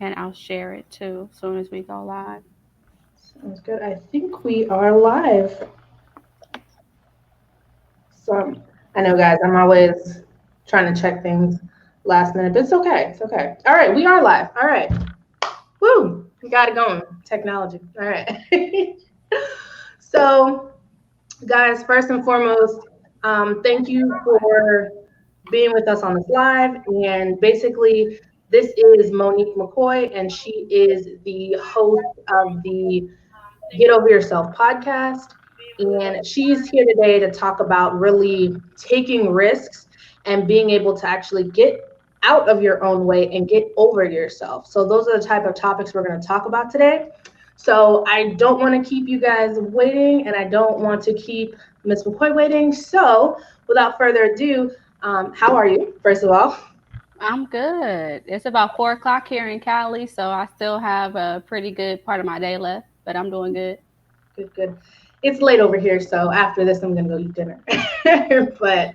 And I'll share it too as soon as we go live. Sounds good. I think we are live. So I know, guys, I'm always trying to check things last minute, but it's okay. It's okay. All right, we are live. All right. Woo! We got it going. Technology. All right. So, guys, first and foremost, thank you for being with us on this live. And basically, this is Monique McCoy, and she is the host of the Get Over Yourself podcast. And she's here today to talk about really taking risks and being able to actually get out of your own way and get over yourself. So, those are the type of topics we're going to talk about today. So, I don't want to keep you guys waiting and I don't want to keep Miss McCoy waiting. So, without further ado, how are you, first of all? I'm good. It's about 4 o'clock here in Cali, so I still have a pretty good part of my day left, but I'm doing good. Good, good. It's late over here, so after this, I'm going to go eat dinner. But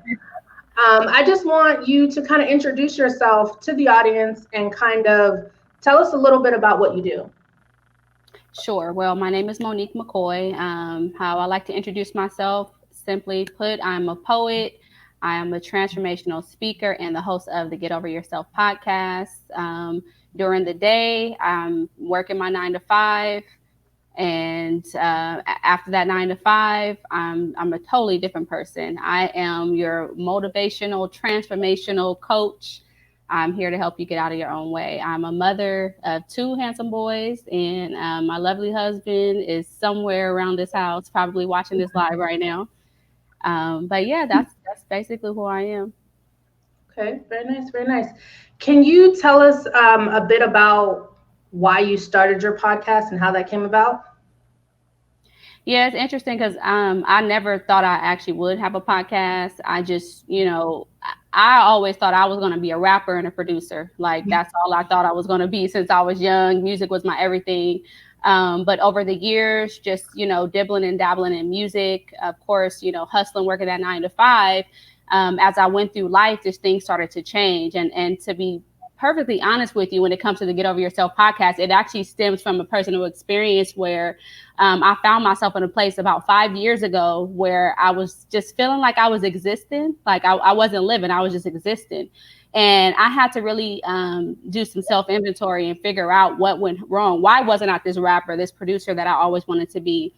I just want you to kind of introduce yourself to the audience and kind of tell us a little bit about what you do. Sure. Well, my name is Monique McCoy. How I like to introduce myself, simply put, I'm a poet. I am a transformational speaker and the host of the Get Over Yourself podcast. During the day, I'm working my 9 to 5. And after that 9 to 5, I'm a totally different person. I am your motivational, transformational coach. I'm here to help you get out of your own way. I'm a mother of two handsome boys, and my lovely husband is somewhere around this house, probably watching this live right now. But yeah, that's basically who I am. Okay, very nice, very nice. Can you tell us a bit about why you started your podcast and how that came about? Yeah, it's interesting because I never thought I actually would have a podcast. I just, I always thought I was going to be a rapper and a producer. Like, that's all I thought I was going to be since I was young. Music was my everything. But over the years, just, dibbling and dabbling in music, of course, hustling, working that 9 to 5. As I went through life, just things started to change. And to be perfectly honest with you, when it comes to the Get Over Yourself podcast, it actually stems from a personal experience where I found myself in a place about 5 years ago where I was just feeling like I was existing, like I wasn't living, I was just existing. And I had to really do some self inventory and figure out what went wrong. Why wasn't I this rapper, this producer that I always wanted to be?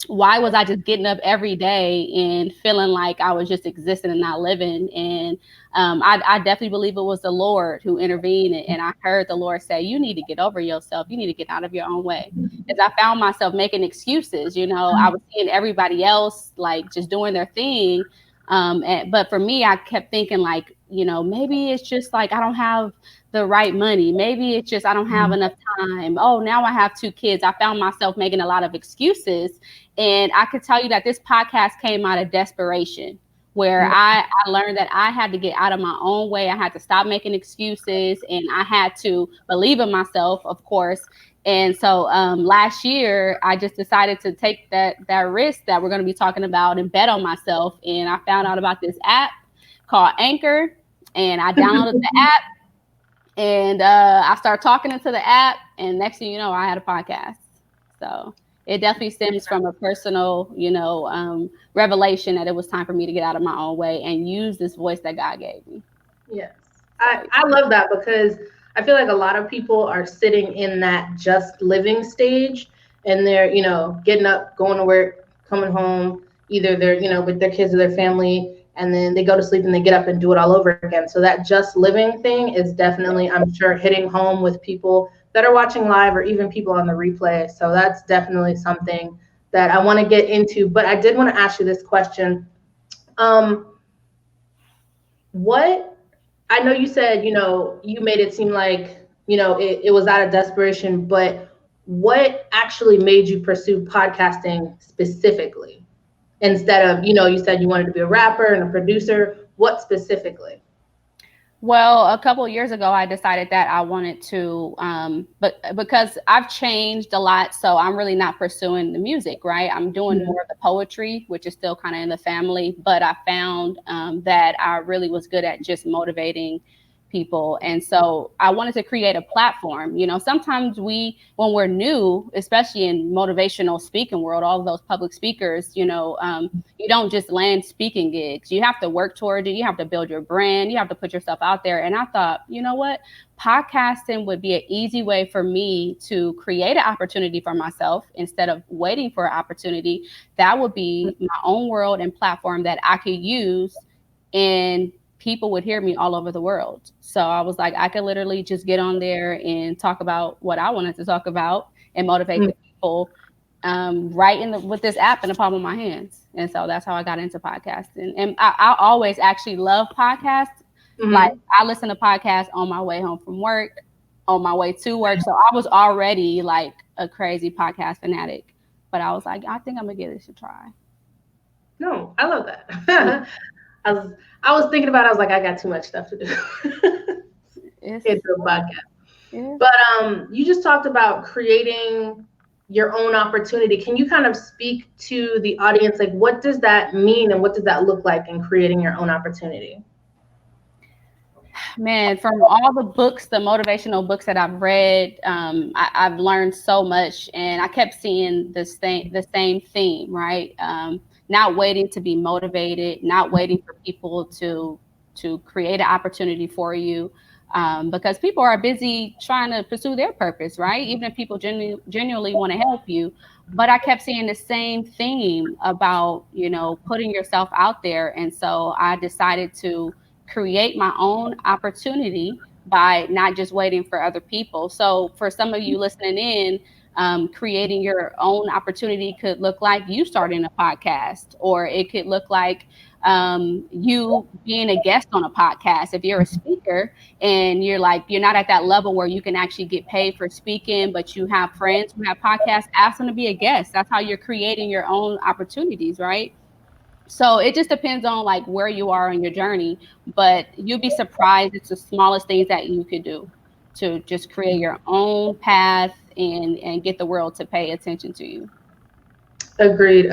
Why was I just getting up every day and feeling like I was just existing and not living? And I definitely believe it was the Lord who intervened. And I heard the Lord say, you need to get over yourself. You need to get out of your own way. As I found myself making excuses, I was seeing everybody else like just doing their thing. But for me, I kept thinking like, maybe it's just like I don't have the right money. Maybe it's just I don't have enough time. Oh, now I have 2 kids. I found myself making a lot of excuses. And I could tell you that this podcast came out of desperation, where I learned that I had to get out of my own way. I had to stop making excuses and I had to believe in myself, of course. And so last year, I just decided to take that risk that we're going to be talking about and bet on myself. And I found out about this app called Anchor, and I downloaded the app, and I started talking into the app, and next thing you know, I had a podcast. So it definitely stems from a personal, revelation that it was time for me to get out of my own way and use this voice that God gave me. Yes. So I love that because I feel like a lot of people are sitting in that just living stage and they're, getting up, going to work, coming home, either they're, with their kids or their family, and then they go to sleep and they get up and do it all over again. So that just living thing is definitely, I'm sure, hitting home with people that are watching live or even people on the replay. So that's definitely something that I want to get into. But I did want to ask you this question. Um, what I know you said, you made it seem like, it was out of desperation, but what actually made you pursue podcasting specifically instead of, you said you wanted to be a rapper and a producer? What specifically? well, a couple of years ago, I decided that I wanted to, but because I've changed a lot, so I'm really not pursuing the music, right? I'm doing Mhm. more of the poetry, which is still kind of in the family. But I found that I really was good at just motivating people. And so I wanted to create a platform. Sometimes when we're new, especially in motivational speaking world, all of those public speakers, you don't just land speaking gigs. You have to work toward it. You have to build your brand. You have to put yourself out there. And I thought, you know what? Podcasting would be an easy way for me to create an opportunity for myself instead of waiting for an opportunity. That would be my own world and platform that I could use, and people would hear me all over the world. So I was like, I could literally just get on there and talk about what I wanted to talk about and motivate the people, right with this app in the palm of my hands. And so that's how I got into podcasting. And I always actually love podcasts. Like, I listen to podcasts on my way home from work, on my way to work. So I was already like a crazy podcast fanatic. But I was like, I think I'm gonna give this a try. No, I love that. I was thinking about it. I was like, I got too much stuff to do. It's a podcast. But you just talked about creating your own opportunity. Can you kind of speak to the audience? Like, what does that mean and what does that look like in creating your own opportunity? Man, from all the books, the motivational books that I've read, I've learned so much, and I kept seeing the same theme, right? Not waiting to be motivated, not waiting for people to create an opportunity for you, because people are busy trying to pursue their purpose, right? Even if people genuinely want to help you. But I kept seeing the same theme about, putting yourself out there. And so I decided to create my own opportunity by not just waiting for other people. So for some of you listening in, creating your own opportunity could look like you starting a podcast, or it could look like you being a guest on a podcast. If you're a speaker and you're not at that level where you can actually get paid for speaking, but you have friends who have podcasts, ask them to be a guest. That's how you're creating your own opportunities, right? So it just depends on like where you are in your journey, but you'll be surprised. It's the smallest things that you could do to just create your own path and get the world to pay attention to you. Agreed.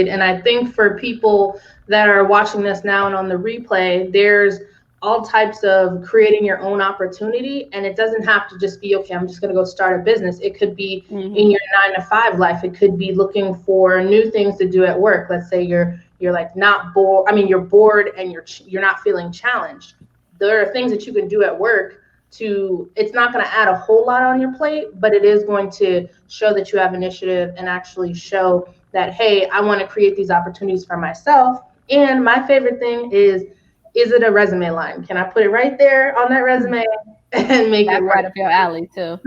And I think for people that are watching this now and on the replay, there's all types of creating your own opportunity. And it doesn't have to just be, okay, I'm just going to go start a business. It could be in your 9-to-5 life. It could be looking for new things to do at work. Let's say you're like not bored. I mean, you're bored and you're not feeling challenged. There are things that you can do at work it's not going to add a whole lot on your plate, but it is going to show that you have initiative and actually show that, hey, I want to create these opportunities for myself. And my favorite thing is it a resume line? Can I put it right there on that resume and make it right up your alley too?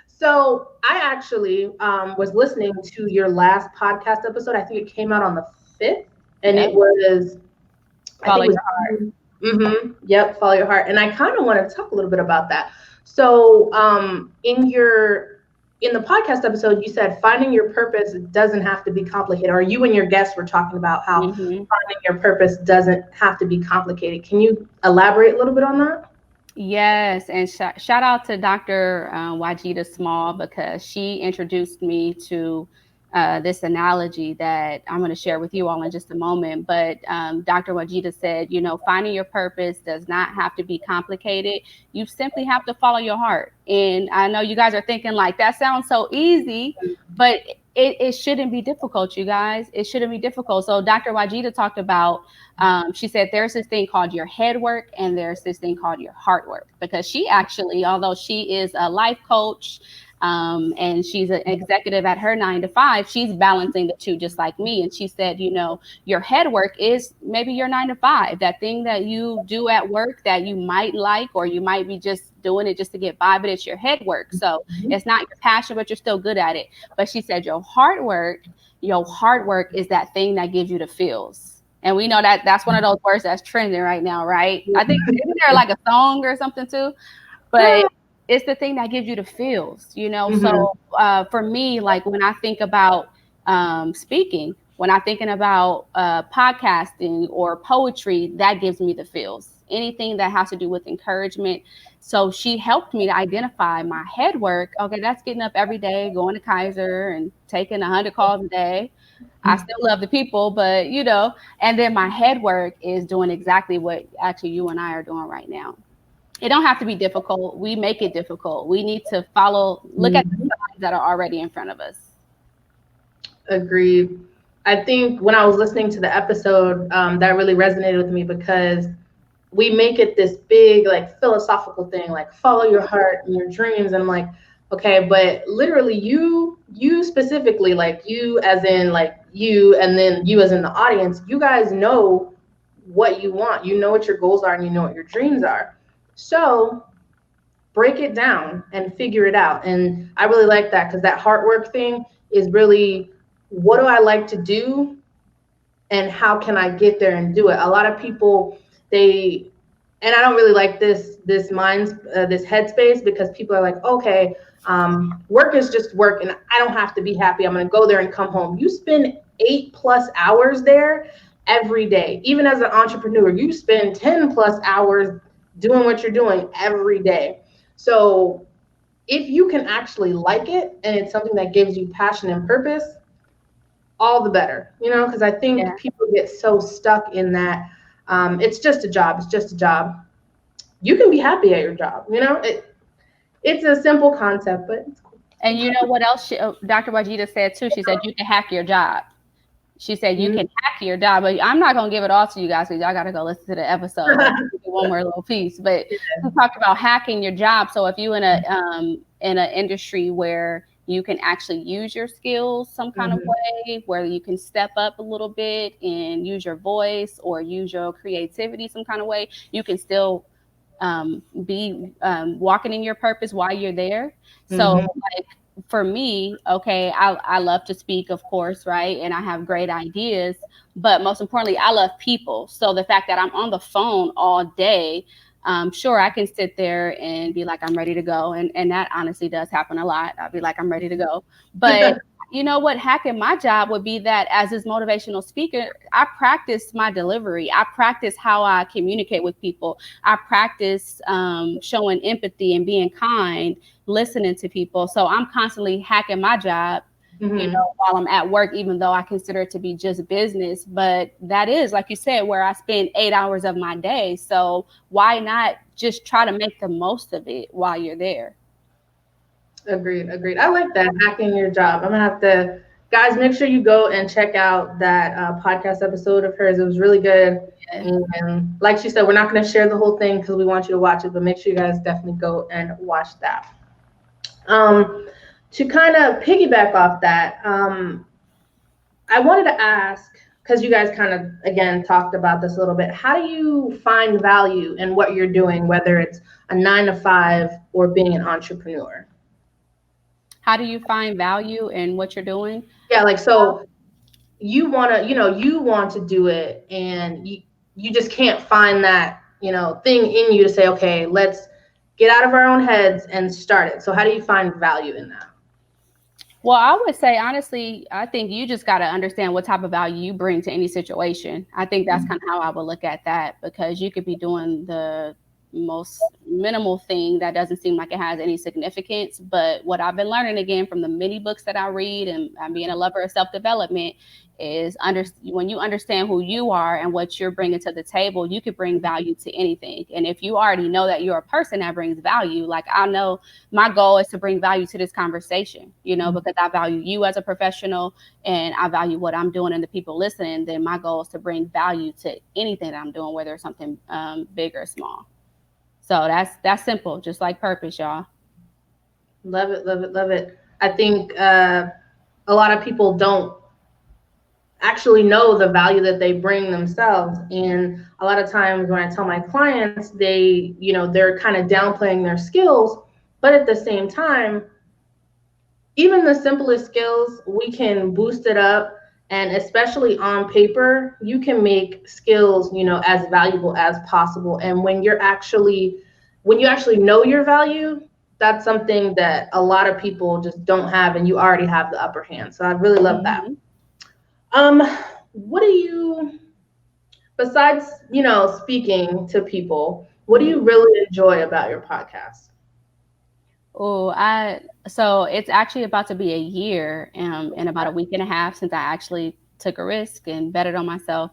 So I actually was listening to your last podcast episode. I think it came out on the 5th, and it was Follow Your Heart. Yep, Follow Your Heart. And I kind of want to talk a little bit about that. So in the podcast episode, you said finding your purpose doesn't have to be complicated. Or you and your guests were talking about how finding your purpose doesn't have to be complicated. Can you elaborate a little bit on that? Yes, and shout out to Dr. Wajida Small, because she introduced me to this analogy that I'm going to share with you all in just a moment. But Dr. Wajida said, finding your purpose does not have to be complicated. You simply have to follow your heart. And I know you guys are thinking like, that sounds so easy, but it shouldn't be difficult, you guys. It shouldn't be difficult. So Dr. Wajida talked about, she said, there's this thing called your head work and there's this thing called your heart work, because she actually, although she is a life coach, and she's an executive at her 9-to-5, she's balancing the two just like me. And she said, your head work is maybe your 9-to-5, that thing that you do at work that you might like, or you might be just doing it just to get by, but it's your head work. So it's not your passion, but you're still good at it. But she said, your heart work is that thing that gives you the feels. And we know that that's one of those words that's trending right now, right? I think, isn't there like a song or something too? But it's the thing that gives you the feels, So for me, like when I think about speaking, when I'm thinking about podcasting or poetry, that gives me the feels. Anything that has to do with encouragement. So she helped me to identify my head work. Okay, that's getting up every day, going to Kaiser and taking 100 calls a day. I still love the people, but and then my head work is doing exactly what actually you and I are doing right now. It don't have to be difficult. We make it difficult. We need to look at the Mhm. signs that are already in front of us. Agreed. I think when I was listening to the episode, that really resonated with me because we make it this big, like, philosophical thing, like follow your heart and your dreams. And I'm like, okay, but literally, you specifically, like you as in like you, and then you as in the audience, you guys know what you want. You know what your goals are, and you know what your dreams are. So break it down and figure it out. And I really like that because that heart work thing is really, what do I like to do and how can I get there and do it? A lot of people, they, and I don't really like this headspace, because people are like, okay, work is just work and I don't have to be happy. I'm going to go there and come home. You spend 8+ hours there every day. Even as an entrepreneur, you spend 10+ hours doing what you're doing every day. So if you can actually like it and it's something that gives you passion and purpose, all the better, because I Yeah. think people get so stuck in that, it's just a job. It's just a job. You can be happy at your job. It's a simple concept, but it's cool. And you know what else Dr. Wajida said too? She said you can hack your job. She said you Mhm. can hack your job, but I'm not gonna give it all to you guys because y'all gotta go listen to the episode. But one more little piece. But we talked about hacking your job. So if you in an industry where you can actually use your skills some kind of Mhm. way, where you can step up a little bit and use your voice or use your creativity some kind of way, you can still be walking in your purpose while you're there. So, Mhm. like for me, okay, I love to speak, of course, right? And I have great ideas, but most importantly, I love people. So the fact that I'm on the phone all day, sure, I can sit there and be like, I'm ready to go. And that honestly does happen a lot. I'll be like, I'm ready to go. But you know what? Hacking my job would be that as this motivational speaker, I practice my delivery. I practice how I communicate with people. I practice showing empathy and being kind, listening to people. So I'm constantly hacking my job, Mhm. while I'm at work, even though I consider it to be just business. But that is, like you said, where I spend 8 hours of my day. So why not just try to make the most of it while you're there? Agreed. Agreed. I like that, hacking your job. I'm gonna have to, guys, make sure you go and check out that podcast episode of hers. It was really good. Yeah. And like she said, we're not going to share the whole thing because we want you to watch it, but make sure you guys definitely go and watch that. To kind of piggyback off that, I wanted to ask, because you guys kind of, again, talked about this a little bit. How do you find value in what you're doing, whether it's a 9 to 5 or being an entrepreneur? How do you find value in what you're doing? Yeah, like, so you want to do it, and you just can't find that, thing in you to say, okay, let's get out of our own heads and start it. So how do you find value in that? Well, I would say honestly, I think you just got to understand what type of value you bring to any situation. I think that's kind of how I would look at that because you could be doing the most minimal thing that doesn't seem like it has any significance. But what I've been learning again from the many books that I read and I'm being a lover of self development is when you understand who you are and what you're bringing to the table, you could bring value to anything. And if you already know that you're a person that brings value, like I know my goal is to bring value to this conversation, because I value you as a professional and I value what I'm doing and the people listening. Then my goal is to bring value to anything that I'm doing, whether it's something big or small. So that's simple, just like purpose, y'all. Love it, love it, love it. I think a lot of people don't actually know the value that they bring themselves. And a lot of times when I tell my clients, they're kind of downplaying their skills, but at the same time, even the simplest skills, we can boost it up. And especially on paper, you can make skills, as valuable as possible. And when you actually know your value, that's something that a lot of people just don't have, and you already have the upper hand. So I really love that. Mm-hmm. Um, what do you, besides, speaking to people, what do Mm-hmm. you really enjoy about your podcast? Oh, so it's actually about to be a year in about a week and a half since I actually took a risk and betted on myself.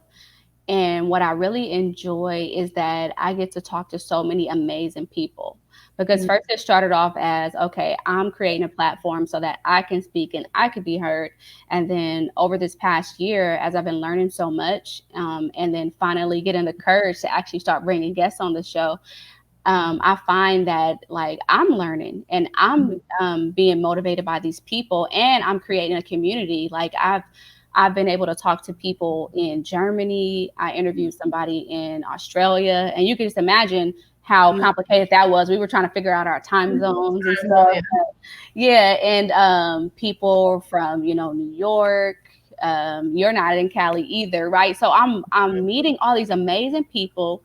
And what I really enjoy is that I get to talk to so many amazing people. Because Mhm. first it started off as, okay, I'm creating a platform so that I can speak and I could be heard. And then over this past year, as I've been learning so much, and then finally getting the courage to actually start bringing guests on the show, I find that like I'm learning and I'm being motivated by these people, and I'm creating a community. Like I've been able to talk to people in Germany. I interviewed somebody in Australia, and you can just imagine how Mhm. complicated that was. We were trying to figure out our time zones and Time zone, stuff. yeah. Yeah, and people from New York. You're not in Cali either, right? So I'm meeting all these amazing people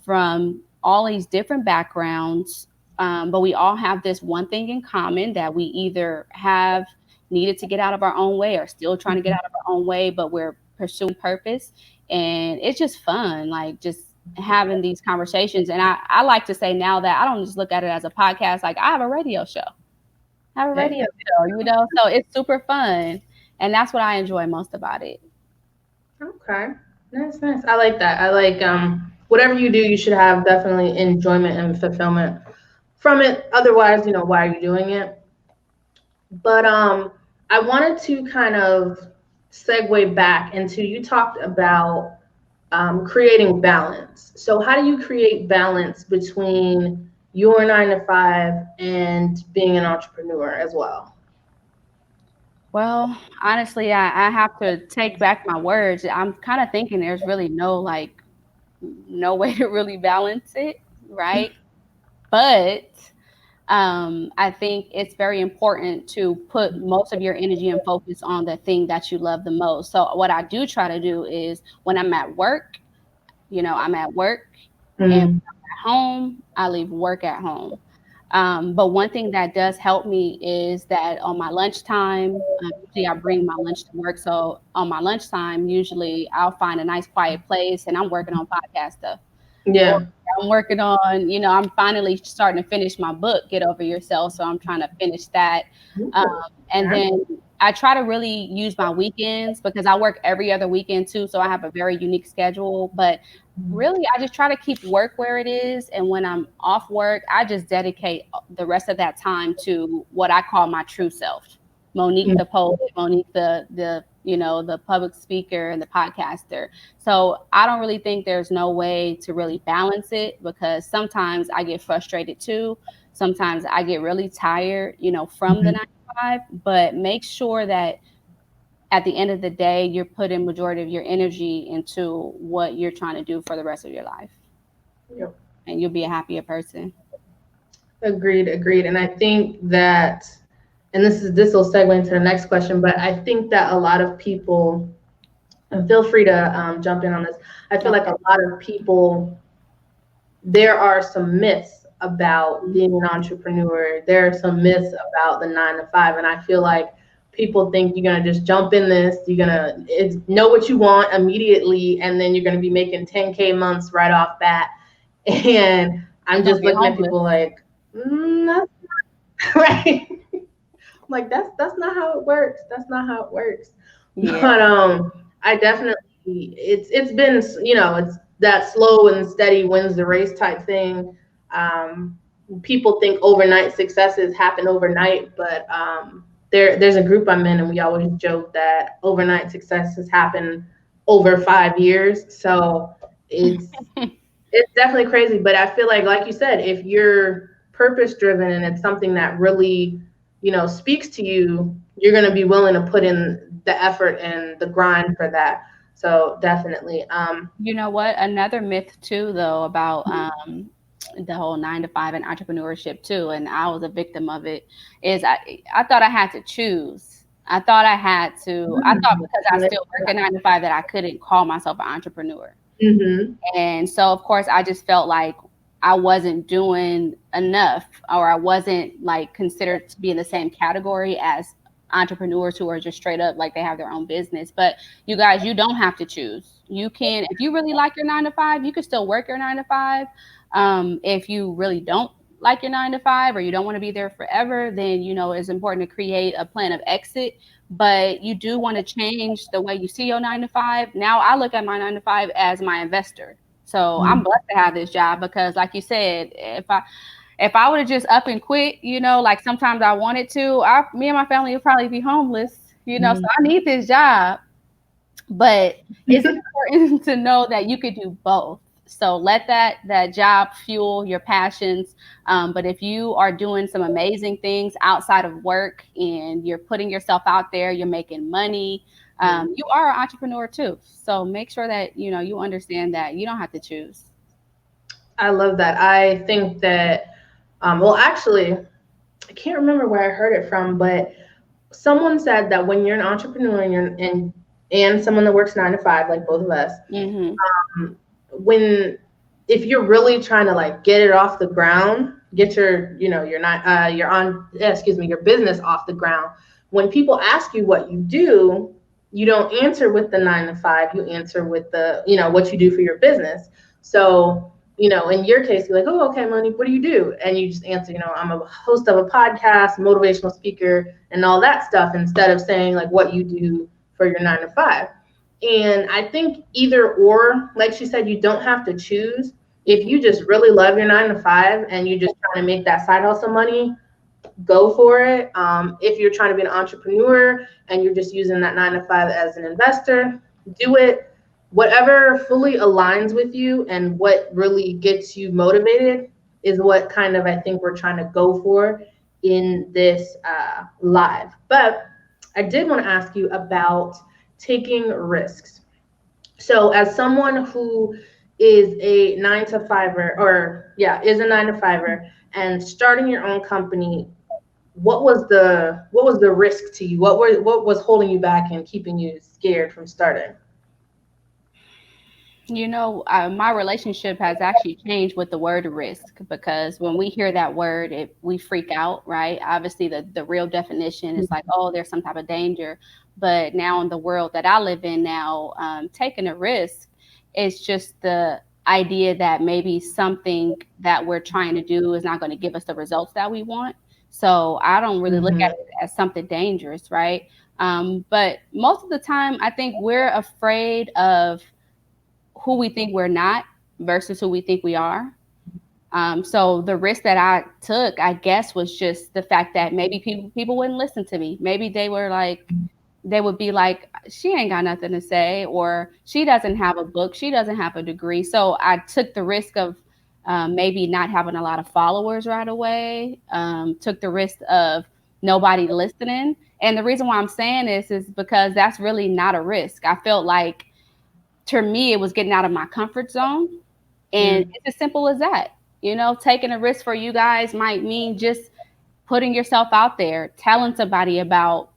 from all these different backgrounds, but we all have this one thing in common, that we either have needed to get out of our own way or still trying to get out of our own way, but we're pursuing purpose. And it's just fun, like just having these conversations. And I like to say now that I don't just look at it as a podcast, like I have a radio show. I have a Hey, radio show. So it's super fun. And that's what I enjoy most about it. okay. Nice, nice. I like that. I like whatever you do, you should have definitely enjoyment and fulfillment from it. Otherwise, why are you doing it? But I wanted to kind of segue back into, you talked about creating balance. So how do you create balance between your 9 to 5 and being an entrepreneur as well? Well, honestly, I have to take back my words. I'm kind of thinking there's really no way to really balance it, right? But I think it's very important to put most of your energy and focus on the thing that you love the most. So what I do try to do is when I'm at work, I'm at work, and when Mm, I'm at home, I leave work at home. But one thing that does help me is that on my lunchtime, usually I bring my lunch to work. So on my lunchtime, usually I'll find a nice quiet place and I'm working on podcast stuff. Or yeah. I'm working on, I'm finally starting to finish my book, Get Over Yourself. So I'm trying to finish that. Um, Ooh, and okay. then I try to really use my weekends because I work every other weekend too. So I have a very unique schedule. But really, I just try to keep work where it is. And when I'm off work, I just dedicate the rest of that time to what I call my true self. Monique Mm, the poet, Monique the public speaker and the podcaster. So I don't really think there's no way to really balance it, because sometimes I get frustrated too. Sometimes I get really tired, from the mhm. 9 to 5, but make sure that at the end of the day, you're putting majority of your energy into what you're trying to do for the rest of your life, Yep. and you'll be a happier person. Agreed, agreed. And I think that, and this will segue into the next question, but I think that a lot of people, and feel free to jump in on this. I feel like Okay. a lot of people, there are some myths about being an entrepreneur. There are some myths about the 9 to 5, and I feel like people think you're gonna just jump in this. You're gonna know what you want immediately, and then you're gonna be making 10K months right off bat. And I'm You're gonna just be looking at homeless. people like, that's right. I'm like, that's not how it works. That's not how it works. Yeah. But I definitely, it's been, it's that slow and steady wins the race type thing. Um, People think overnight successes happen overnight, but there's a group I'm in, and we always joke that overnight successes happen over 5 years. So it's definitely crazy, but I feel like you said, if you're purpose driven and it's something that really, speaks to you, you're going to be willing to put in the effort and the grind for that. So definitely. You know what? Another myth too, though, about the whole 9 to 5 and entrepreneurship too, and I was a victim of it. Is I thought I had to choose. I thought I had to. I thought because I still work a 9 to 5 that I couldn't call myself an entrepreneur. Mm-hmm. And so, of course, I just felt like I wasn't doing enough, or I wasn't like considered to be in the same category as entrepreneurs who are just straight up like they have their own business. But you guys, you don't have to choose. You can, if you really like your 9 to 5, you can still work your 9 to 5. If you really don't like your 9 to 5 or you don't want to be there forever, then, it's important to create a plan of exit. But you do want to change the way you see your 9 to 5. Now I look at my 9 to 5 as my investor. So I'm Mm. blessed to have this job because, like you said, if I would have just up and quit, like sometimes I wanted to, me and my family would probably be homeless. So Mm. I need this job. But it's important to know that you could do both. So let that job fuel your passions. But if you are doing some amazing things outside of work and you're putting yourself out there, you're making money. You are an entrepreneur too. So make sure that you understand that you don't have to choose. I love that. I think that, well, actually, I can't remember where I heard it from, but someone said that when you're an entrepreneur and someone that works 9 to 5, like both of us, Hmm. when if you're really trying to like get it off the ground, get your you're not you're on excuse me your business off the ground. When people ask you what you do, you don't answer with the 9 to 5. You answer with the what you do for your business. So in your case, you're like, oh, okay, Monique, what do you do? And you just answer, I'm a host of a podcast, motivational speaker, and all that stuff, instead of saying like what you do for your 9 to 5. And I think either or, like she said, you don't have to choose. If you just really love your 9 to 5 and you're just trying to make that side hustle money, go for it. If you're trying to be an entrepreneur and you're just using that 9 to 5 as an investor, do it. Whatever fully aligns with you and what really gets you motivated is what kind of I think we're trying to go for in this live. But I did want to ask you about taking risks. So as someone who is a 9 to 5er, or yeah, is a 9 to 5er and starting your own company, what was the risk to you? What was holding you back and keeping you scared from starting? My relationship has actually changed with the word risk because when we hear that word, we freak out, right? Obviously, the real definition is like, oh, there's some type of danger. But now in the world that I live in now, taking a risk is just the idea that maybe something that we're trying to do is not going to give us the results that we want. So I don't really look Mm-hmm. at it as something dangerous, right? But most of the time, I think we're afraid of who we think we're not versus who we think we are. So the risk that I took, I guess, was just the fact that maybe people wouldn't listen to me. Maybe they would be like, she ain't got nothing to say, or she doesn't have a book, she doesn't have a degree. So I took the risk of maybe not having a lot of followers right away. Took the risk of nobody listening. And the reason why I'm saying this is because that's really not a risk. I felt like to me, it was getting out of my comfort zone. And Mm. it's as simple as that. Taking a risk for you guys might mean just putting yourself out there, telling somebody about,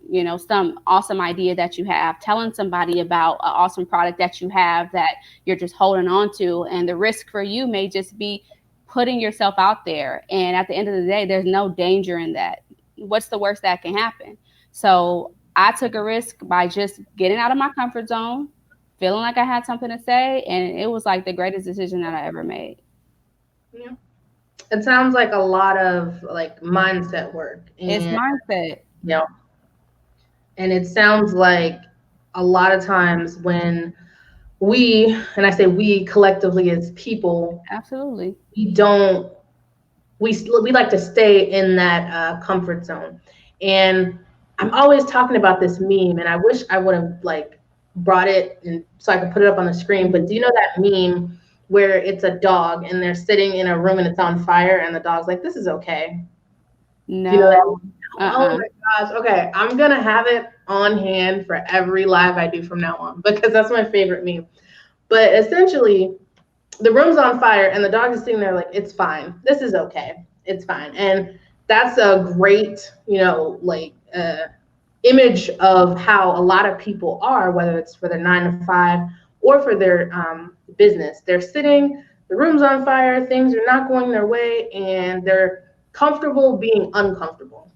some awesome idea that you have, telling somebody about an awesome product that you have that you're just holding on to. And the risk for you may just be putting yourself out there. And at the end of the day, there's no danger in that. What's the worst that can happen? So I took a risk by just getting out of my comfort zone, feeling like I had something to say, and it was like the greatest decision that I ever made. Yeah. It sounds like a lot of like mindset work, It's and mindset. you know, and it sounds like a lot of times when and I say we collectively as people, Absolutely. we don't we like to stay in that comfort zone. And I'm always talking about this meme, and I wish I would have like brought it and so I could put it up on the screen. But do you know that meme where it's a dog and they're sitting in a room and it's on fire and the dog's like, "This is okay." Do you know that? No. Oh Uh-uh. my gosh. Okay, I'm gonna have it on hand for every live I do from now on because that's my favorite meme. But essentially, the room's on fire and the dog is sitting there like, it's fine, this is okay, it's fine. And that's a great like image of how a lot of people are, whether it's for their 9 to 5 or for their business. They're sitting, the room's on fire, things are not going their way, and they're comfortable being uncomfortable.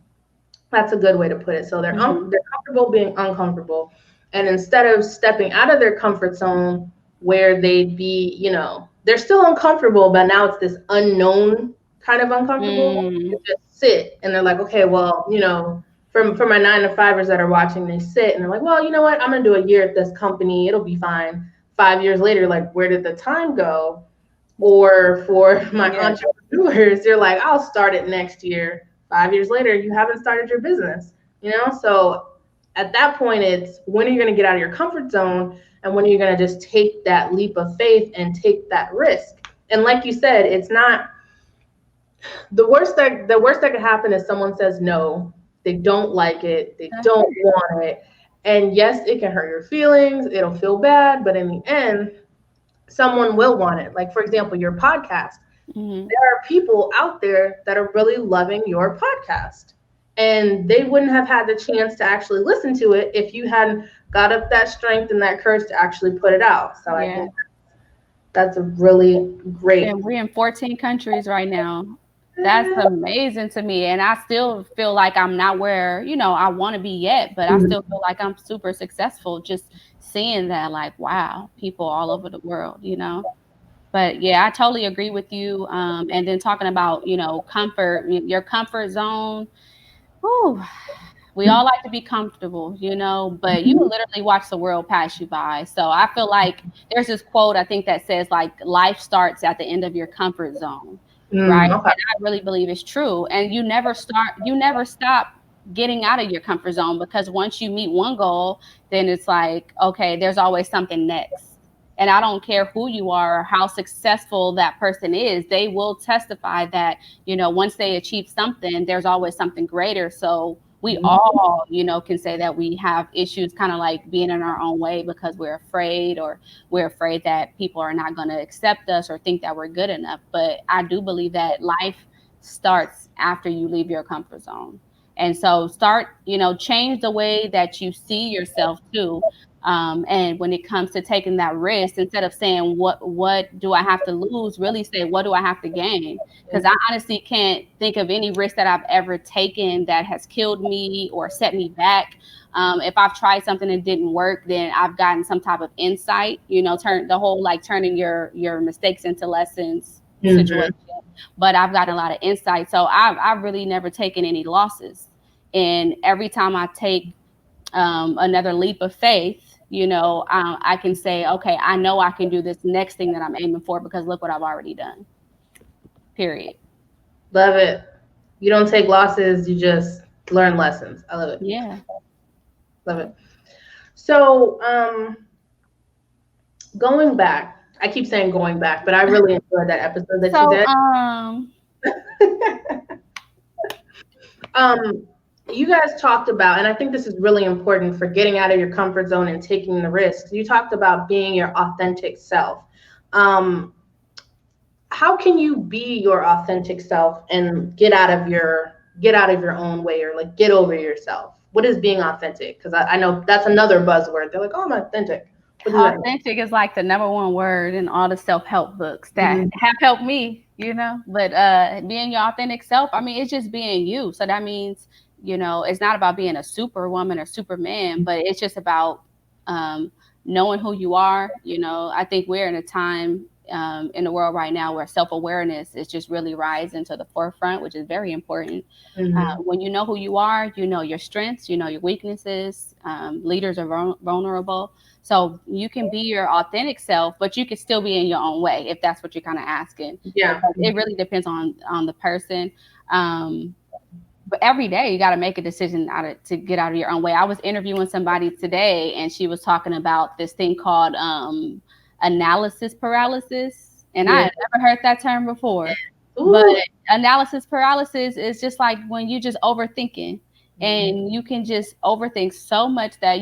That's a good way to put it. So Mhm. they're comfortable being uncomfortable, and instead of stepping out of their comfort zone where they'd be, they're still uncomfortable, but now it's this unknown kind of uncomfortable, Mm, they just sit and they're like, okay, well, for my 9 to 5ers that are watching, they sit and they're like, well, you know what? I'm gonna do a year at this company. It'll be fine. 5 years later, like, where did the time go? Or for my yeah. entrepreneurs, they're like, I'll start it next year. 5 years later, you haven't started your business, So at that point, it's when are you going to get out of your comfort zone and when are you going to just take that leap of faith and take that risk? And like you said, it's not the worst that could happen is someone says no, they don't like it, they That's don't it. want it. And yes, it can hurt your feelings, it'll feel bad, but in the end, someone will want it. Like, for example, your podcast. Hmm. There are people out there that are really loving your podcast. And they wouldn't have had the chance to actually listen to it if you hadn't got up that strength and that courage to actually put it out. So I Yeah. think that's a really great. And we're in 14 countries right now. That's amazing to me. And I still feel like I'm not where, I want to be yet, but I still feel like I'm super successful just seeing that, like, wow, people all over the world. But yeah, I totally agree with you. And then talking about, comfort, your comfort zone. Whew, we all like to be comfortable, but you will literally watch the world pass you by. So I feel like there's this quote I think that says like life starts at the end of your comfort zone, right? Okay. And I really believe it's true. And you never stop getting out of your comfort zone because once you meet one goal, then it's like, okay, there's always something next. And I don't care who you are or how successful that person is, they will testify that, once they achieve something, there's always something greater. So we all, can say that we have issues kind of like being in our own way because we're afraid or we're afraid that people are not going to accept us or think that we're good enough. But I do believe that life starts after you leave your comfort zone. And so start, change the way that you see yourself too. And when it comes to taking that risk, instead of saying what do I have to lose, really say what do I have to gain? Because I honestly can't think of any risk that I've ever taken that has killed me or set me back. If I've tried something and didn't work, then I've gotten some type of insight. Turn the whole like turning your mistakes into lessons Mm-hmm. situation. But I've gotten a lot of insight, so I've really never taken any losses. And every time I take another leap of faith, I can say, okay, I know I can do this next thing that I'm aiming for because look what I've already done. Period. Love it. You don't take losses, you just learn lessons. I love it. Yeah. Love it. So, going back, I keep saying going back, but I really enjoyed that episode that you So, did. Um, you guys talked about, and I think this is really important for getting out of your comfort zone and taking the risks. You talked about being your authentic self. Um, how can you be your authentic self and get out of your own way, or like get over yourself? What is being authentic? Because I know that's another buzzword. They're like, oh, I'm authentic. What does that authentic is like the number one word in all the self-help books that mean? have helped me. But being your authentic self, I mean, it's just being you. So that means, it's not about being a superwoman or superman, but it's just about um, knowing who you are. I think we're in a time in the world right now where self-awareness is just really rising to the forefront, which is very important. Mm-hmm. When you know who you are, you know your strengths, you know your weaknesses. Leaders are vulnerable, so you can be your authentic self, but you can still be in your own way if that's what you're kind of asking, Yeah. because it really depends on the person. Um, but every day you got to make a decision to get out of your own way. I was interviewing somebody today, and she was talking about this thing called analysis paralysis, and I Yeah. had never heard that term before. But Ooh. analysis paralysis is just like when you just overthinking, Mm-hmm. and you can just overthink so much that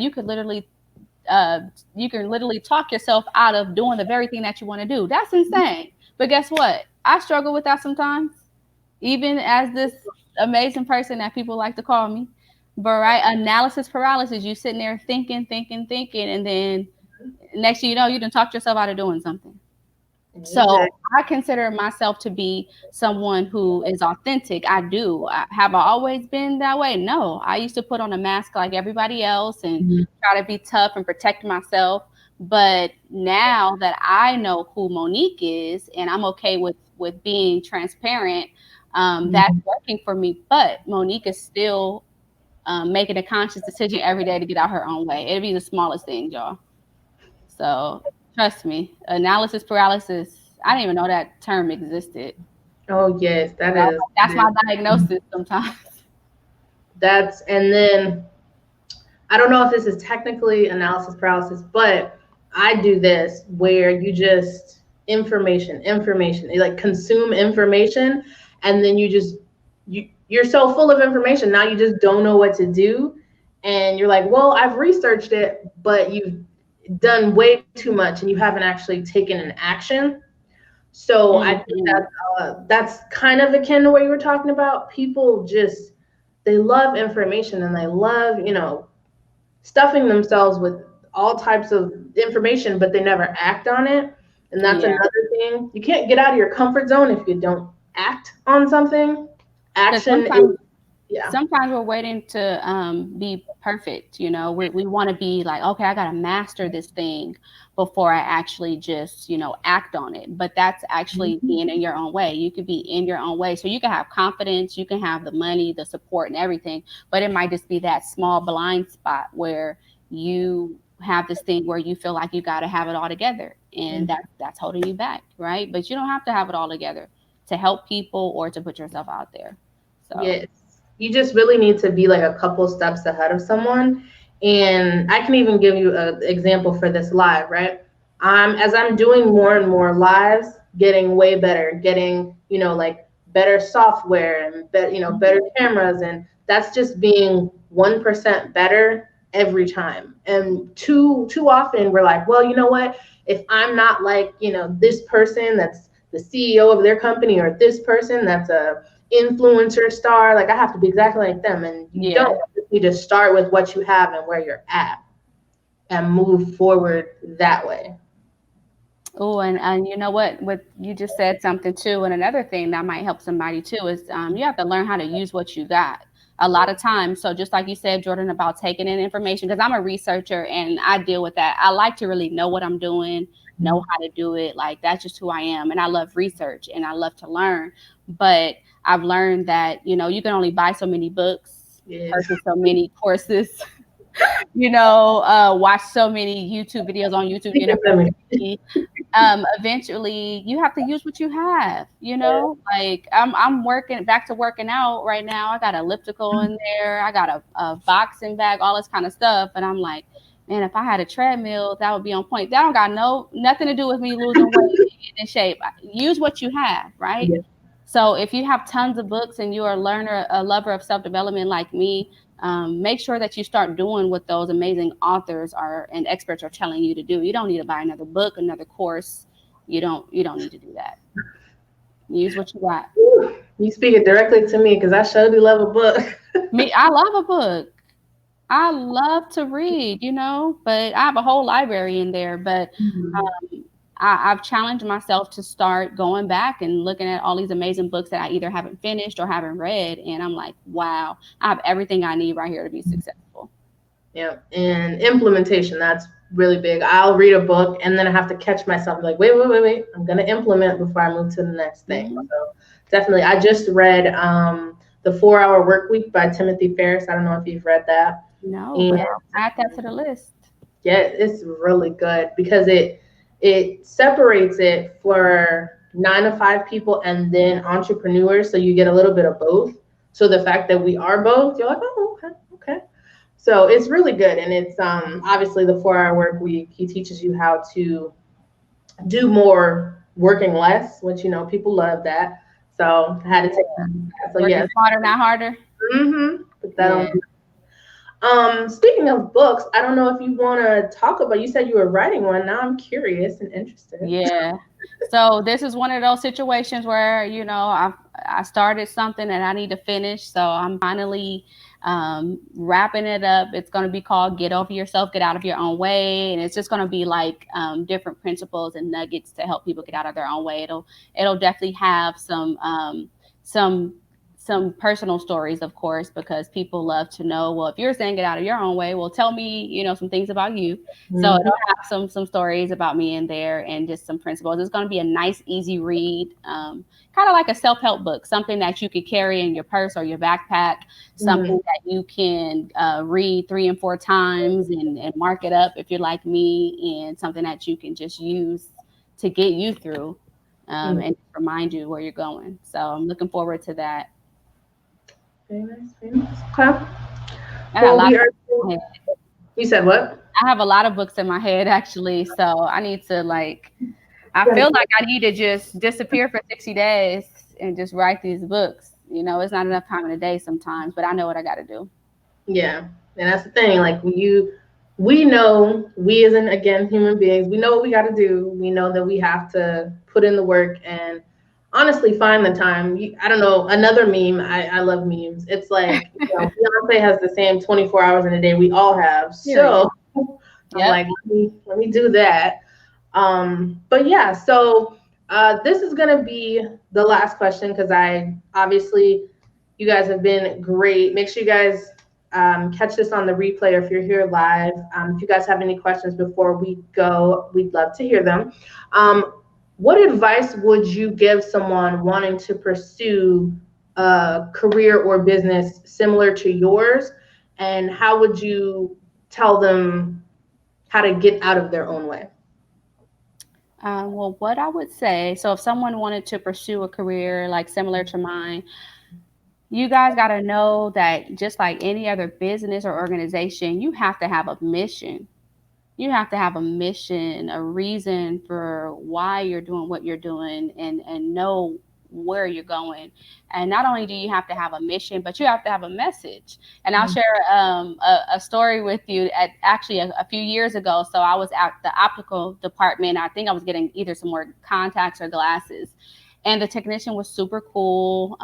uh, you can literally talk yourself out of doing the very thing that you want to do. That's insane. But guess what? I struggle with that sometimes, even as this amazing person that people like to call me. But right, analysis paralysis, you sitting there thinking, thinking, thinking, and then next thing you know, you done talked yourself out of doing something. So Exactly. I consider myself to be someone who is authentic. I do. Have I always been that way? No. I used to put on a mask like everybody else and try to be tough and protect myself. But now that I know who Monique is, and I'm okay with with being transparent, that's working for me. But Monique is still making a conscious decision every day to get out her own way. It'll be the smallest thing, y'all. So trust me, analysis paralysis. I didn't even know that term existed. Oh yes, You that know, is. that's my diagnosis sometimes. That's and then I don't know if this is technically analysis paralysis, but I do this where you just information, you like consume information, and then you're so full of information now you just don't know what to do, and you're like, well, I've researched it, but you've done way too much and you haven't actually taken an action. So I think Mhm. that's kind of akin to what you were talking about. People just they love information and they love stuffing themselves with all types of information, but they never act on it. And that's Yeah. another thing. You can't get out of your comfort zone if you don't act on something. Because Action is, yeah. sometimes we're waiting to be perfect. You know, we want to be like, okay, I got to master this thing before I actually just, act on it. But that's actually Mhm. being in your own way. You could be in your own way. So you can have confidence, you can have the money, the support, and everything. But it might just be that small blind spot where you have this thing where you feel like you got to have it all together. And that's holding you back, right? But you don't have to have it all together to help people or to put yourself out there. So Yes. You just really need to be like a couple steps ahead of someone. And I can even give you an example for this live, right? As I'm doing more and more lives, getting way better, getting, like better software and better cameras. And that's just being 1% better every time. And too often we're like, well, you know what? If I'm not like, this person that's the CEO of their company or this person that's a influencer star, like I have to be exactly like them, and you yeah. don't. You need to start with what you have and where you're at and move forward that way. Oh, and you know what you just said something too, and another thing that might help somebody too is you have to learn how to use what you got. A lot of times, so just like you said, Jordan, about taking in information, because I'm a researcher and I deal with that. I like to really know what I'm doing, know how to do it. Like that's just who I am, and I love research and I love to learn. But I've learned that you can only buy so many books, Yes. purchase so many courses, watch so many YouTube videos on YouTube Speaking of them, University. Eventually you have to use what you have, yeah. like I'm working back to working out right now. I got elliptical in there, I got a boxing bag, all this kind of stuff, and I'm like, man, if I had a treadmill that would be on point. That don't got nothing to do with me losing weight, getting in shape. Use what you have, right? Yeah. So if you have tons of books and you're a learner, a lover of self-development like me, make sure that you start doing what those amazing authors are and experts are telling you to do. You don't need to buy another book, another course. You don't need to do that. Use what you got. Whew. You speaking directly to me because I sure do love a book. Me, I love a book. I love to read, but I have a whole library in there. But Mhm. I've challenged myself to start going back and looking at all these amazing books that I either haven't finished or haven't read. And I'm like, wow, I have everything I need right here to be successful. Yeah, and implementation, that's really big. I'll read a book and then I have to catch myself like, wait. I'm going to implement before I move to the next thing. Hmm. So definitely. I just read The 4 Hour Work Week by Timothy Ferriss. I don't know if you've read that. No, And but I'll add that to the list. yeah, it's really good because it separates it for 9 to 5 people and then entrepreneurs. So you get a little bit of both. So the fact that we are both, you're like, oh, okay. So it's really good, and it's obviously the 4 Hour Work Week. He teaches you how to do more working less, which people love that. So I had to take that. So Working yeah, smarter, not harder. put that on. Yeah. Speaking of books, I don't know if you want to talk about. You said you were writing one. Now I'm curious and interested. Yeah. So this is one of those situations where, I started something that I need to finish. So I'm finally wrapping it up. It's going to be called Get Over Yourself, Get Out of Your Own Way. And it's just going to be like different principles and nuggets to help people get out of their own way. It'll definitely have some some personal stories, of course, because people love to know, well, if you're saying it out of your own way, well, tell me, some things about you. So Mhm. it'll have some stories about me in there and just some principles. It's going to be a nice, easy read, kind of like a self-help book, something that you could carry in your purse or your backpack, something Mhm. that you can read 3 and 4 times and mark it up if you're like me, and something that you can just use to get you through, Mhm. and remind you where you're going. So I'm looking forward to that. Very nice, very nice. Okay. I got a Well, lot we of are. books in my head. You said what? I have a lot of books in my head actually, so I need to like. I feel like I need to just disappear for 60 days and just write these books. It's not enough time in a day sometimes, but I know what I got to do. Yeah, and that's the thing. Like we know, we as in again human beings, we know what we got to do. We know that we have to put in the work and honestly find the time. I don't know. Another meme. I love memes. It's like Beyonce has the same 24 hours in a day we all have. Period. So I'm Yep. like, let me do that. But yeah, so this is gonna be the last question because I obviously you guys have been great. Make sure you guys catch this on the replay or if you're here live. If you guys have any questions before we go, we'd love to hear them. What advice would you give someone wanting to pursue a career or business similar to yours? And how would you tell them how to get out of their own way? Well, what I would say, so if someone wanted to pursue a career like similar to mine, you guys got to know that just like any other business or organization, you have to have a mission. You have to have a mission, a reason for why you're doing what you're doing, and know where you're going. And not only do you have to have a mission, but you have to have a message. And I'll share a story with you. At actually a few years ago, so I was at the optical department. I think I was getting either some more contacts or glasses, and the technician was super cool.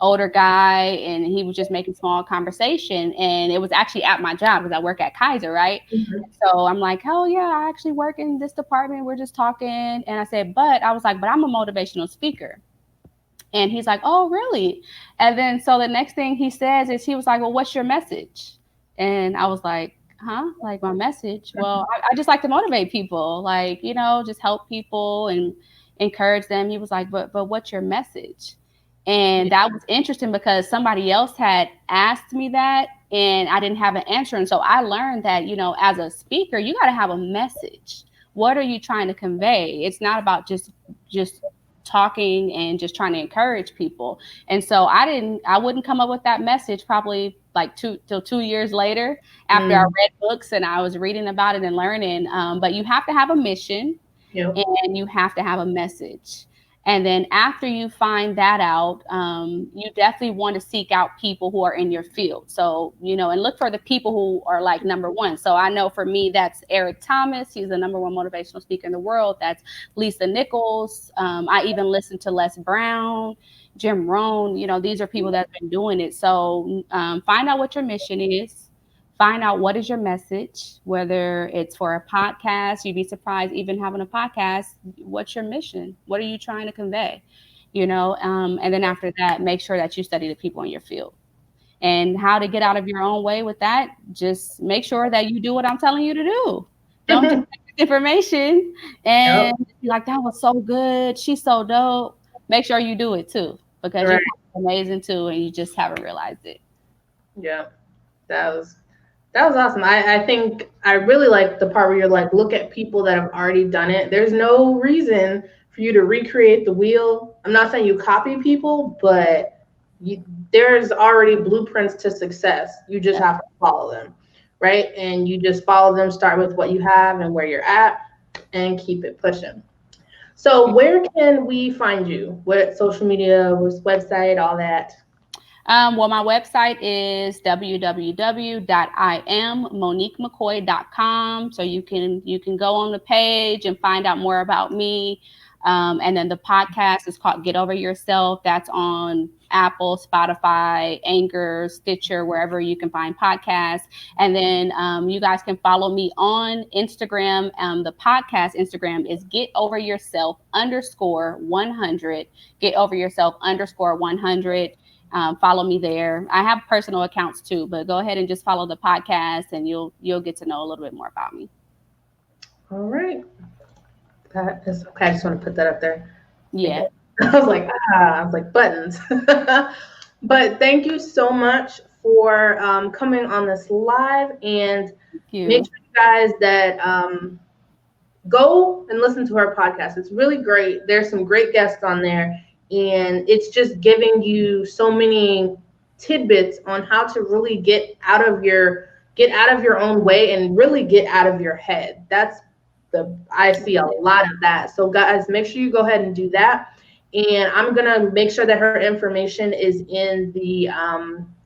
Older guy, and he was just making small conversation, and it was actually at my job because I work at Kaiser, right? Mhm. So I'm like, oh yeah, I actually work in this department. We're just talking. And I said, but I was like, but I'm a motivational speaker. And he's like, oh, really? And then so the next thing he says is he was like, well, what's your message? And I was like, huh? Like my message? Well, I just like to motivate people, like, just help people and encourage them. He was like, but what's your message? And that was interesting because somebody else had asked me that and I didn't have an answer. And so I learned that, as a speaker, you got to have a message. What are you trying to convey? It's not about just talking and just trying to encourage people. And so I wouldn't come up with that message probably like 2 years later after I Mm. read books and I was reading about it and learning. But you have to have a mission Yep. and you have to have a message. And then after you find that out, you definitely want to seek out people who are in your field. So, and look for the people who are like number one. So I know for me, that's Eric Thomas. He's the number one motivational speaker in the world. That's Lisa Nichols. I even listen to Les Brown, Jim Rohn. These are people that have been doing it. So find out what your mission is. Find out what is your message, whether it's for a podcast. You'd be surprised even having a podcast. What's your mission? What are you trying to convey? And then after that, make sure that you study the people in your field. And how to get out of your own way with that, just make sure that you do what I'm telling you to do. Don't just take this information Yep. and be like, that was so good. She's so dope. Make sure you do it too, because you're Right. kind of amazing too, and you just haven't realized it. Yeah. That was that was awesome. I think I really like the part where you're like, look at people that have already done it. There's no reason for you to recreate the wheel. I'm not saying you copy people, but there's already blueprints to success. You just Yeah. have to follow them, right? And you just follow them. Start with what you have and where you're at, and keep it pushing. So, where can we find you? What social media, what website, all that? Well, my website is www.iambmoniquemccoy.com. So you can go on the page and find out more about me. And then the podcast is called Get Over Yourself. That's on Apple, Spotify, Anchor, Stitcher, wherever you can find podcasts. And then you guys can follow me on Instagram. The podcast Instagram is Get Over Yourself _100. Get Over Yourself _100. Follow me there. I have personal accounts too, but go ahead and just follow the podcast, and you'll get to know a little bit more about me. All right. That is okay. I just want to put that up there. Yeah. I was like buttons. But thank you so much for coming on this live, and Thank make you. sure you guys that go and listen to her podcast. It's really great. There's some great guests on there, and it's just giving you so many tidbits on how to really get out of your own way and really get out of your head. That's the I see a lot of that. So guys, make sure you go ahead and do that. And I'm gonna make sure that her information is in the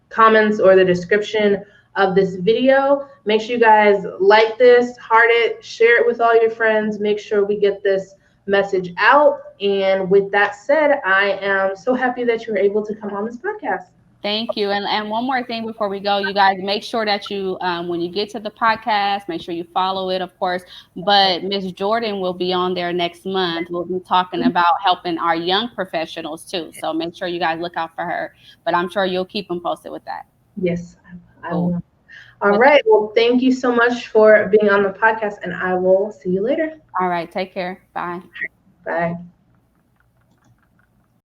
comments or the description of this video. Make sure you guys like this, heart it, share it with all your friends. Make sure we get this message out. And with that said, I am so happy that you were able to come on this podcast. Thank you. And one more thing before we go, you guys make sure that you, when you get to the podcast, make sure you follow it, of course. But Miss Jordan will be on there next month. We'll be talking about helping our young professionals too. So make sure you guys look out for her. But I'm sure you'll keep them posted with that. Yes, I Cool. will. All right. Well, thank you so much for being on the podcast, and I will see you later. All right. Take care. Bye. Bye.